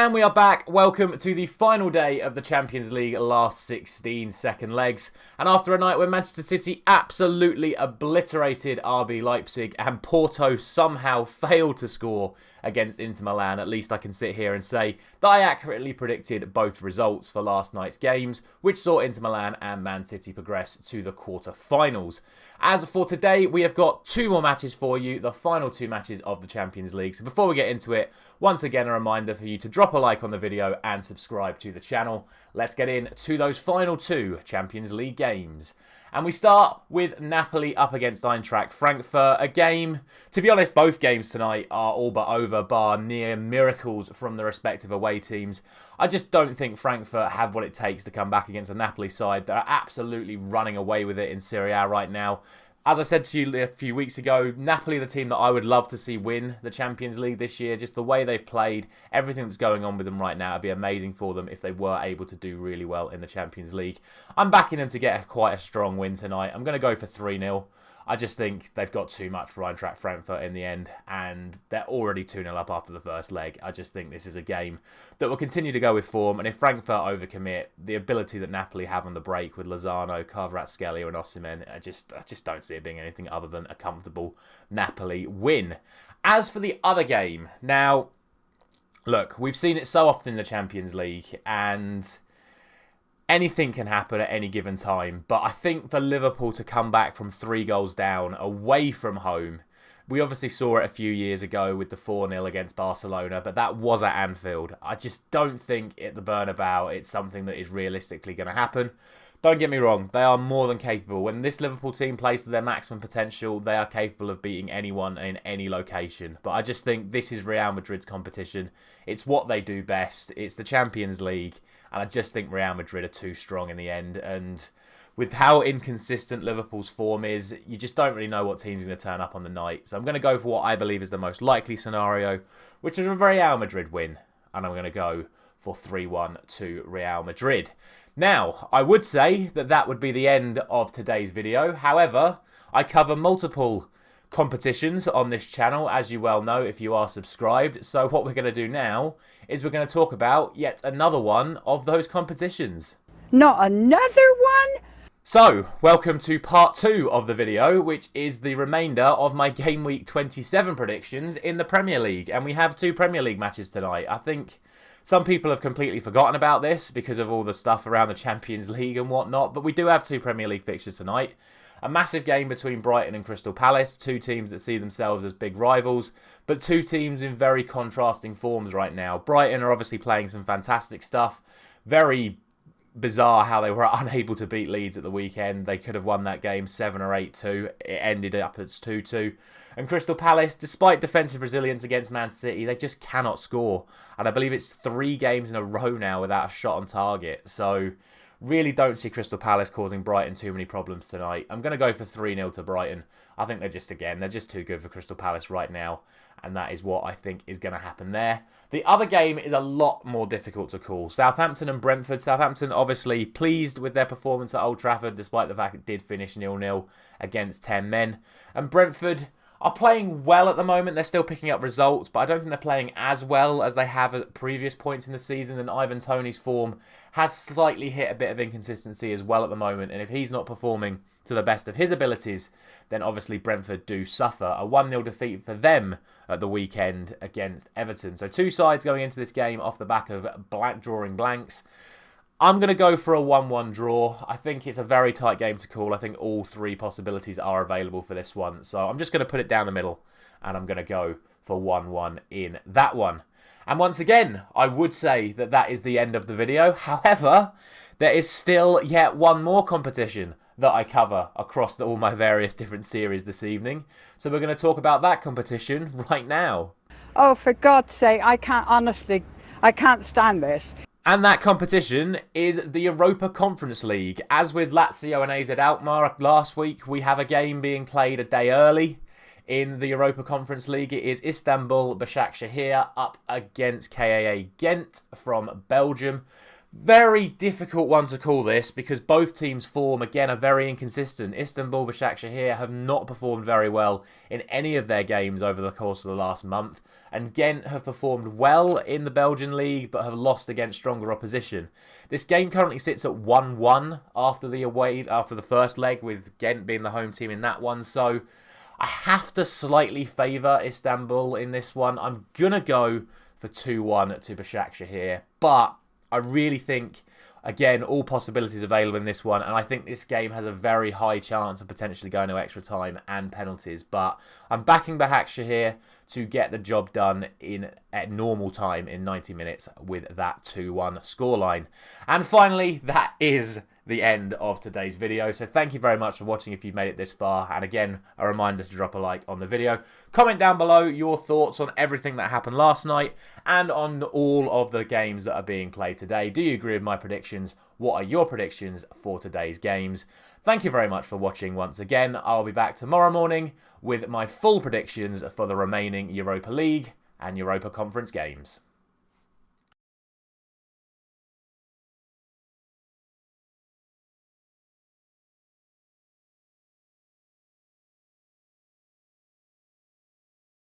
And we are back. Welcome to the final day of the Champions League last 16 second legs. And after a night where Manchester City absolutely obliterated RB Leipzig and Porto somehow failed to score against Inter Milan, at least I can sit here and say that I accurately predicted both results for last night's games, which saw Inter Milan and Man City progress to the quarter-finals. As for today, we have got two more matches for you, the final two matches of the Champions League. So before we get into it, once again a reminder for you to drop a like on the video and subscribe to the channel. Let's get into those final two Champions League games. And we start with Napoli up against Eintracht Frankfurt. A game, to be honest, both games tonight are all but over, bar near miracles from the respective away teams. I just don't think Frankfurt have what it takes to come back against a Napoli side that are absolutely running away with it in Serie A right now. As I said to you a few weeks ago, Napoli, the team that I would love to see win the Champions League this year. Just the way they've played, everything that's going on with them right now, would be amazing for them if they were able to do really well in the Champions League. I'm backing them to get quite a strong win tonight. I'm going to go for 3-0. I just think they've got too much for Eintracht Frankfurt in the end, and they're already 2-0 up after the first leg. I just think this is a game that will continue to go with form, and if Frankfurt overcommit, the ability that Napoli have on the break with Lozano, Kvaratskhelia and Osimhen, I just don't see it being anything other than a comfortable Napoli win. As for the other game, now, look, we've seen it so often in the Champions League, and anything can happen at any given time, but I think for Liverpool to come back from 3 goals down away from home, we obviously saw it a few years ago with the 4-0 against Barcelona, but that was at Anfield. I just don't think at the Bernabeu it's something that is realistically going to happen. Don't get me wrong, they are more than capable. When this Liverpool team plays to their maximum potential, they are capable of beating anyone in any location. But I just think this is Real Madrid's competition. It's what they do best. It's the Champions League. And I just think Real Madrid are too strong in the end. And with how inconsistent Liverpool's form is, you just don't really know what team's going to turn up on the night. So I'm going to go for what I believe is the most likely scenario, which is a Real Madrid win. And I'm going to go for 3-1 to Real Madrid. Now, I would say that that would be the end of today's video. However, I cover multiple competitions on this channel, as you well know if you are subscribed. So what we're going to do now is we're going to talk about yet another one of those competitions. Not another one? So, welcome to part 2 of the video, which is the remainder of my Game Week 27 predictions in the Premier League. And we have 2 Premier League matches tonight. I think some people have completely forgotten about this because of all the stuff around the Champions League and whatnot, but we do have 2 Premier League fixtures tonight. A massive game between Brighton and Crystal Palace, 2 teams that see themselves as big rivals, but 2 teams in very contrasting forms right now. Brighton are obviously playing some fantastic stuff. Very bizarre how they were unable to beat Leeds at the weekend. They could have won that game 7 or 8-2. It ended up as 2-2. And Crystal Palace, despite defensive resilience against Man City, they just cannot score. And I believe it's 3 games in a row now without a shot on target. So really don't see Crystal Palace causing Brighton too many problems tonight. I'm going to go for 3-0 to Brighton. I think they're just too good for Crystal Palace right now. And that is what I think is going to happen there. The other game is a lot more difficult to call. Southampton and Brentford. Southampton obviously pleased with their performance at Old Trafford, despite the fact it did finish 0-0 against 10 men. And Brentford are playing well at the moment. They're still picking up results, but I don't think they're playing as well as they have at previous points in the season. And Ivan Toney's form has slightly hit a bit of inconsistency as well at the moment. And if he's not performing to the best of his abilities, then obviously Brentford do suffer. A 1-0 defeat for them at the weekend against Everton. So 2 sides going into this game off the back of drawing blanks. I'm going to go for a 1-1 draw. I think it's a very tight game to call. I think all 3 possibilities are available for this one. So I'm just going to put it down the middle, and I'm going to go for 1-1 in that one. And once again, I would say that that is the end of the video. However, there is still yet one more competition that I cover across all my various different series this evening. So we're going to talk about that competition right now. Oh, for God's sake, I can't stand this. And that competition is the Europa Conference League. As with Lazio and AZ Alkmaar last week, we have a game being played a day early. In the Europa Conference League, it is Istanbul Başakşehir up against KAA Ghent from Belgium. Very difficult one to call this because both teams' form, again, are very inconsistent. Istanbul Başakşehir have not performed very well in any of their games over the course of the last month, and Ghent have performed well in the Belgian league but have lost against stronger opposition. This game currently sits at 1-1 after the first leg, with Ghent being the home team in that one, so I have to slightly favour Istanbul in this one. I'm going to go for 2-1 to Başakşehir, but I really think, again, all possibilities available in this one, and I think this game has a very high chance of potentially going to extra time and penalties, but I'm backing Başakşehir to get the job done at normal time in 90 minutes with that 2-1 scoreline. And finally, that is the end of today's video. So thank you very much for watching if you've made it this far. And again, a reminder to drop a like on the video. Comment down below your thoughts on everything that happened last night and on all of the games that are being played today. Do you agree with my predictions? What are your predictions for today's games? Thank you very much for watching once again. I'll be back tomorrow morning with my full predictions for the remaining Europa League and Europa Conference games.